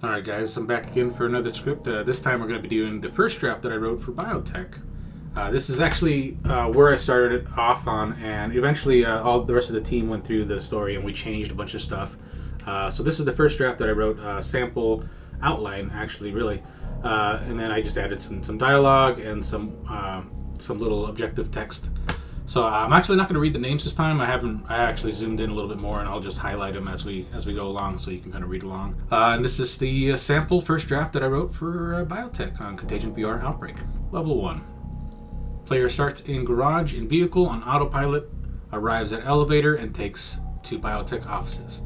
Alright guys, I'm back again for another script. This time we're going to be doing the first draft that I wrote for Biotec. This is actually where I started it off on, and eventually all the rest of the team went through the story and we changed a bunch of stuff. So this is the first draft that I wrote, sample outline actually, really. And then I just added some dialogue and some little objective text. So I'm actually not going to read the names this time. I actually zoomed in a little bit more, and I'll just highlight them as we go along, so you can kind of read along. And this is the sample first draft that I wrote for Biotec on Contagion VR Outbreak. Level 1. Player starts in garage in vehicle on autopilot, arrives at elevator, and takes to Biotec offices.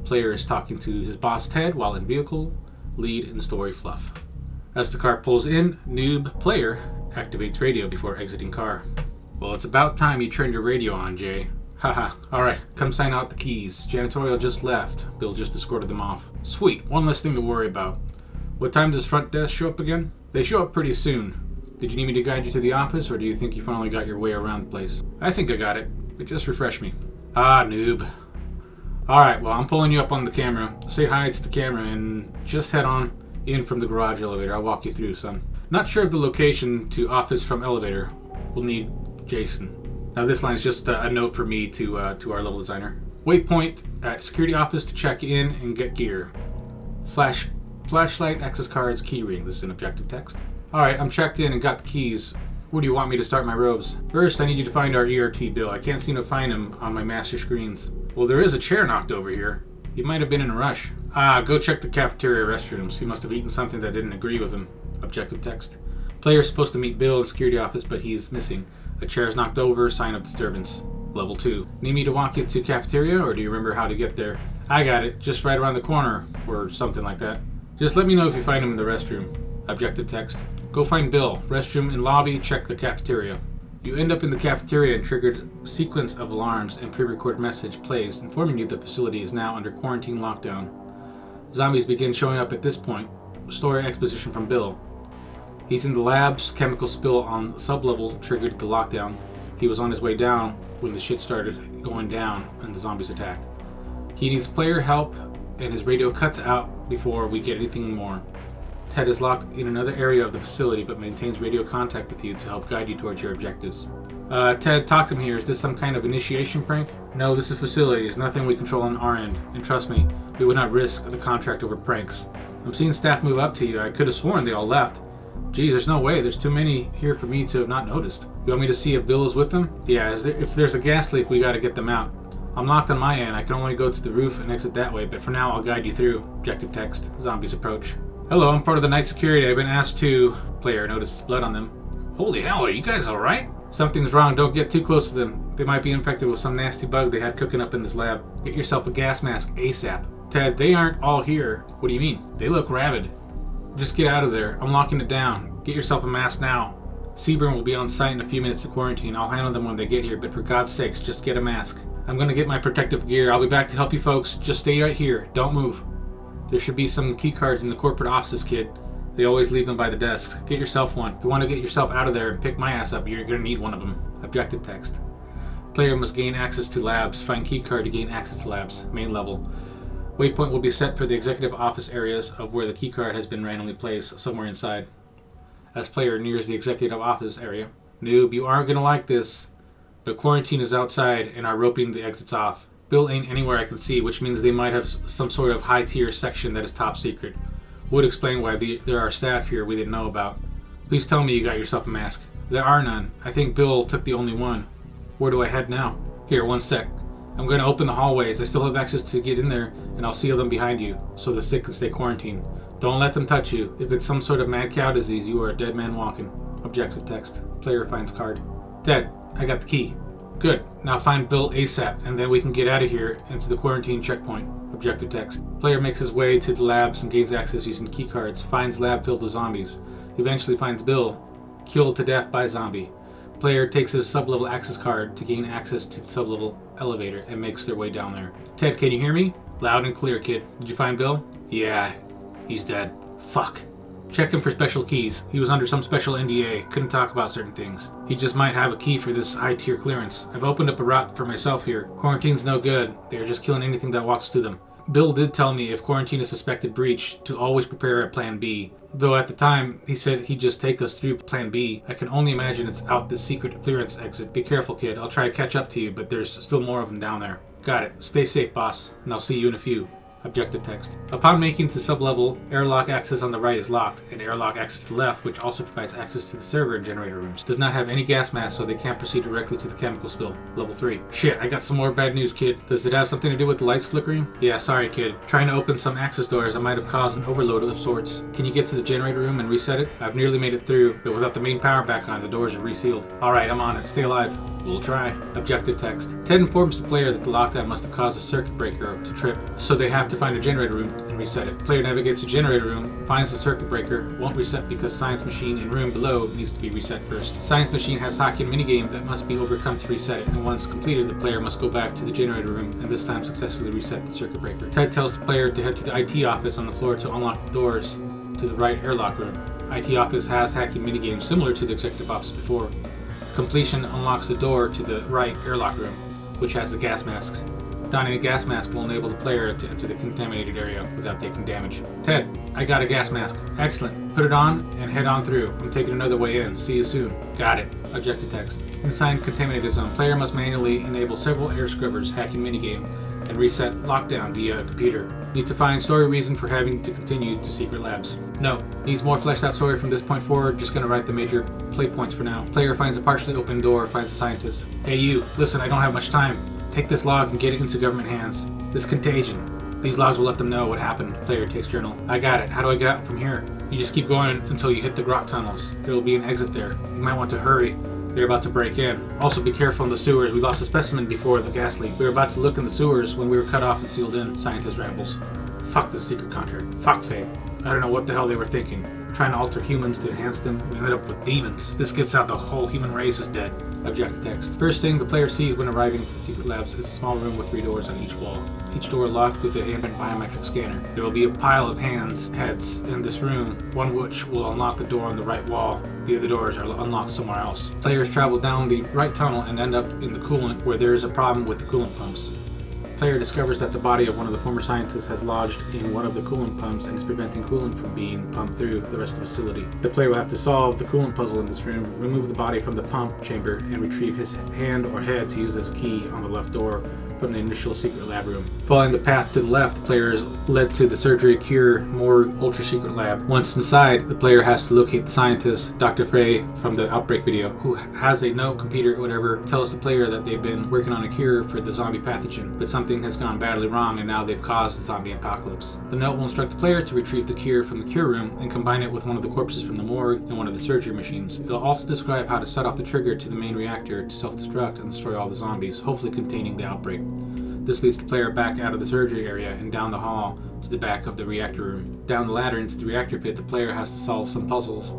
Player is talking to his boss Ted while in vehicle, lead in story fluff. As the car pulls in, noob player activates radio before exiting car. Well, it's about time you turned your radio on, Jay. Haha, alright, come sign out the keys. Janitorial just left. Bill just escorted them off. Sweet, one less thing to worry about. What time does front desk show up again? They show up pretty soon. Did you need me to guide you to the office, or do you think you finally got your way around the place? I think I got it, but just refresh me. Ah, noob. Alright, well, I'm pulling you up on the camera. Say hi to the camera and just head on in from the garage elevator. I'll walk you through, son. Not sure of the location to office from elevator. We'll need Jason. Now this line is just a note for me to our level designer. Waypoint at security office to check in and get gear. Flashlight, access cards, key ring. This is an objective text. Alright, I'm checked in and got the keys. Where do you want me to start my robes? First, I need you to find our ERT Bill. I can't seem to find him on my master screens. Well, there is a chair knocked over here. He might have been in a rush. Go check the cafeteria restrooms. He must have eaten something that didn't agree with him. Objective text. Player's supposed to meet Bill in security office, but he's missing. A chair is knocked over, sign of disturbance. Level 2. Need me to walk you to cafeteria, or do you remember how to get there? I got it, just right around the corner, or something like that. Just let me know if you find him in the restroom. Objective text. Go find Bill. Restroom in lobby, check the cafeteria. You end up in the cafeteria and triggered sequence of alarms and pre-recorded message plays informing you the facility is now under quarantine lockdown. Zombies begin showing up at this point. Story exposition from Bill. He's in the labs. Chemical spill on sublevel triggered the lockdown. He was on his way down when the shit started going down and the zombies attacked. He needs player help and his radio cuts out before we get anything more. Ted is locked in another area of the facility but maintains radio contact with you to help guide you towards your objectives. Ted, talk to me here. Is this some kind of initiation prank? No, this is facilities. Nothing we control on our end. And trust me, we would not risk the contract over pranks. I'm seeing staff move up to you. I could have sworn they all left. Geez, there's no way. There's too many here for me to have not noticed. You want me to see if Bill is with them? Yeah, if there's a gas leak, we gotta get them out. I'm locked on my end. I can only go to the roof and exit that way, but for now, I'll guide you through. Objective text. Zombies approach. Hello, I'm part of the night security. I've been asked to... Player notices blood on them. Holy hell, are you guys alright? Something's wrong. Don't get too close to them. They might be infected with some nasty bug they had cooking up in this lab. Get yourself a gas mask ASAP. Ted, they aren't all here. What do you mean? They look rabid. Just get out of there. I'm locking it down. Get yourself a mask now. Seaburn will be on site in a few minutes to quarantine. I'll handle them when they get here, but for God's sakes, just get a mask. I'm gonna get my protective gear. I'll be back to help you folks. Just stay right here. Don't move. There should be some key cards in the corporate offices, kid. They always leave them by the desk. Get yourself one. If you want to get yourself out of there and pick my ass up, you're gonna need one of them. Objective text. Player must gain access to labs. Find key card to gain access to labs. Main level. Waypoint will be set for the executive office areas of where the keycard has been randomly placed, somewhere inside. As player nears the executive office area. Noob, you aren't gonna like this. The quarantine is outside and are roping the exits off. Bill ain't anywhere I can see, which means they might have some sort of high-tier section that is top secret. Would explain why there are staff here we didn't know about. Please tell me you got yourself a mask. There are none. I think Bill took the only one. Where do I head now? Here, one sec. I'm going to open the hallways. I still have access to get in there, and I'll seal them behind you, so the sick can stay quarantined. Don't let them touch you. If it's some sort of mad cow disease, you are a dead man walking. Objective text. Player finds card. Ted, I got the key. Good. Now find Bill ASAP, and then we can get out of here and to the quarantine checkpoint. Objective text. Player makes his way to the labs and gains access using key cards. Finds lab filled with zombies. Eventually finds Bill, killed to death by zombie. Player takes his sub-level access card to gain access to the sub-level elevator and makes their way down there. Ted, can you hear me? Loud and clear, kid. Did you find Bill? Yeah, he's dead. Fuck. Check him for special keys. He was under some special NDA. Couldn't talk about certain things. He just might have a key for this high-tier clearance. I've opened up a route for myself here. Quarantine's no good. They're just killing anything that walks through them. Bill did tell me if quarantine is suspected breach to always prepare a plan B. Though at the time, he said he'd just take us through plan B. I can only imagine it's out this secret clearance exit. Be careful, kid. I'll try to catch up to you, but there's still more of them down there. Got it. Stay safe, boss, and I'll see you in a few. Objective text. Upon making to sublevel, airlock access on the right is locked, and airlock access to the left, which also provides access to the server and generator rooms, does not have any gas masks, so they can't proceed directly to the chemical spill. Level 3. Shit, I got some more bad news, kid. Does it have something to do with the lights flickering? Yeah, sorry, kid. Trying to open some access doors, I might have caused an overload of sorts. Can you get to the generator room and reset it? I've nearly made it through, but without the main power back on, the doors are resealed. Alright, I'm on it. Stay alive. We'll try. Objective text. Ted informs the player that the lockdown must have caused a circuit breaker to trip, so they have to find a generator room and reset it. Player navigates to generator room, finds the circuit breaker, won't reset because science machine in room below needs to be reset first. Science machine has hockey and minigame that must be overcome to reset it, and once completed, the player must go back to the generator room and this time successfully reset the circuit breaker. Ted tells the player to head to the IT office on the floor to unlock the doors to the right airlock room. IT office has hacky minigames similar to the executive office before. Completion unlocks the door to the right airlock room, which has the gas masks. Donning a gas mask will enable the player to enter the contaminated area without taking damage. Ted, I got a gas mask. Excellent. Put it on and head on through. I'm taking another way in. See you soon. Got it. Objective text. Inside contaminated zone, player must manually enable several air scrubbers, hacking minigame, and reset lockdown via a computer. Need to find story reason for having to continue to secret labs. No. Needs more fleshed out story from this point forward. Just gonna write the major play points for now. Player finds a partially open door, finds a scientist. Hey you, listen, I don't have much time. Take this log and get it into government hands. This Contagion. These logs will let them know what happened. Player takes journal. I got it. How do I get out from here? You just keep going until you hit the grot tunnels. There will be an exit there. You might want to hurry. They're about to break in. Also be careful in the sewers. We lost a specimen before the gas leak. We were about to look in the sewers when we were cut off and sealed in. Scientist rambles. Fuck this secret contract. Fuck fate. I don't know what the hell they were thinking. Trying to alter humans to enhance them. We ended up with demons. This gets out the whole human race is dead. Objective text. First thing the player sees when arriving at the secret labs is a small room with 3 doors on each wall. Each door locked with a hand biometric scanner. There will be a pile of heads in this room, one which will unlock the door on the right wall. The other doors are unlocked somewhere else. Players travel down the right tunnel and end up in the coolant where there is a problem with the coolant pumps. Player discovers that the body of one of the former scientists has lodged in one of the coolant pumps and is preventing coolant from being pumped through the rest of the facility. The player will have to solve the coolant puzzle in this room, remove the body from the pump chamber, and retrieve his hand or head to use as a key on the left door from the initial secret lab room. Following the path to the left, the player is led to the surgery, cure, morgue, ultra-secret lab. Once inside, the player has to locate the scientist, Dr. Frey from the Outbreak video, who has a note, computer, whatever, tells the player that they've been working on a cure for the zombie pathogen, but something has gone badly wrong and now they've caused the zombie apocalypse. The note will instruct the player to retrieve the cure from the cure room and combine it with one of the corpses from the morgue and one of the surgery machines. It will also describe how to set off the trigger to the main reactor to self-destruct and destroy all the zombies, hopefully containing the outbreak. This leads the player back out of the surgery area and down the hall to the back of the reactor room. Down the ladder into the reactor pit, the player has to solve some puzzles.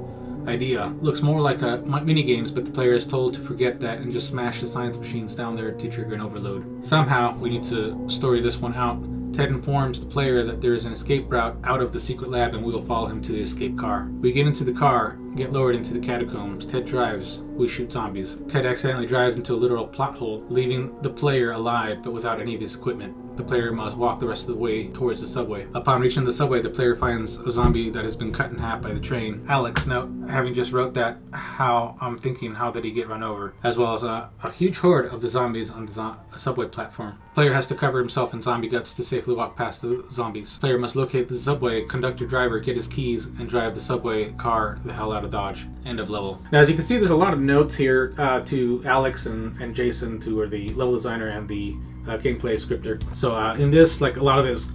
Idea. Looks more like a minigames, but the player is told to forget that and just smash the science machines down there to trigger an overload. Somehow, we need to story this one out. Ted informs the player that there is an escape route out of the secret lab and we will follow him to the escape car. We get into the car, get lowered into the catacombs. Ted drives. We shoot zombies. Ted accidentally drives into a literal plot hole, leaving the player alive but without any of his equipment. The player must walk the rest of the way towards the subway. Upon reaching the subway, the player finds a zombie that has been cut in half by the train. Alex, note, having just wrote that, how I'm thinking, how did he get run over? As well as a huge horde of the zombies on the subway platform. Player has to cover himself in zombie guts to safely walk past the zombies. Player must locate the subway, conductor driver, get his keys, and drive the subway car the hell out of Dodge. End of level. Now, as you can see, there's a lot of notes here to Alex and Jason, who are the level designer and the gameplay scripter. So in this, like, a lot of it is,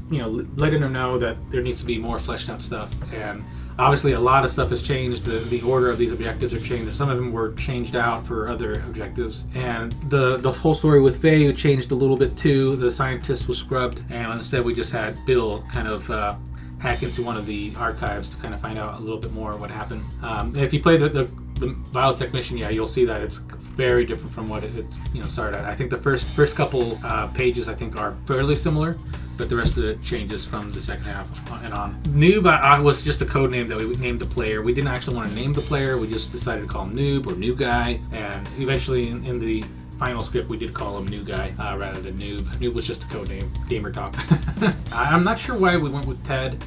letting them know that there needs to be more fleshed out stuff, and obviously a lot of stuff has changed. The order of these objectives are changed. Some of them were changed out for other objectives, and the whole story with Faye changed a little bit too. The scientist was scrubbed, and instead we just had Bill kind of hack into one of the archives to kind of find out a little bit more what happened. If you play the Biotec mission, you'll see that it's very different from what it started at. I think the first couple pages I think are fairly similar, but the rest of it changes from the second half and on. Noob was just a code name that we named the player. We didn't actually want to name the player. We just decided to call him Noob or New Guy, and eventually in the final script, we did call him New Guy rather than Noob. Noob was just a code name, gamer talk. I'm not sure why we went with Ted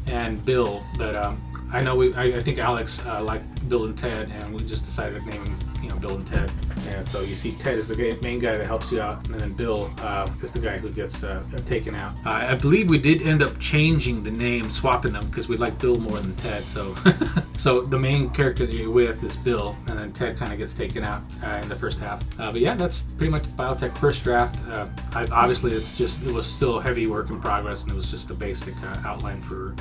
and Bill, but I know I think Alex liked Bill and Ted, and we just decided to name him, Bill and Ted. And so you see Ted is the main guy that helps you out, and then Bill is the guy who gets taken out. I believe we did end up changing the name, swapping them, because we like Bill more than Ted. So, so the main character that you're with is Bill, and then Ted kind of gets taken out in the first half. But yeah, that's pretty much the Biotec first draft. Obviously, it was still heavy work in progress, and it was just a basic outline for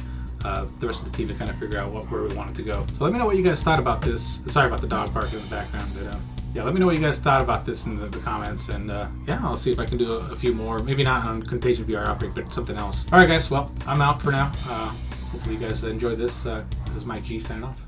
the rest of the team to kind of figure out where we wanted to go. So let me know what you guys thought about this. Sorry about the dog barking in the background, but yeah, let me know what you guys thought about this in the comments, and yeah, I'll see if I can do a few more. Maybe not on Contagion VR Outbreak, but something else. All right, guys. Well, I'm out for now. Hopefully you guys enjoyed this. This is Mike G signing off.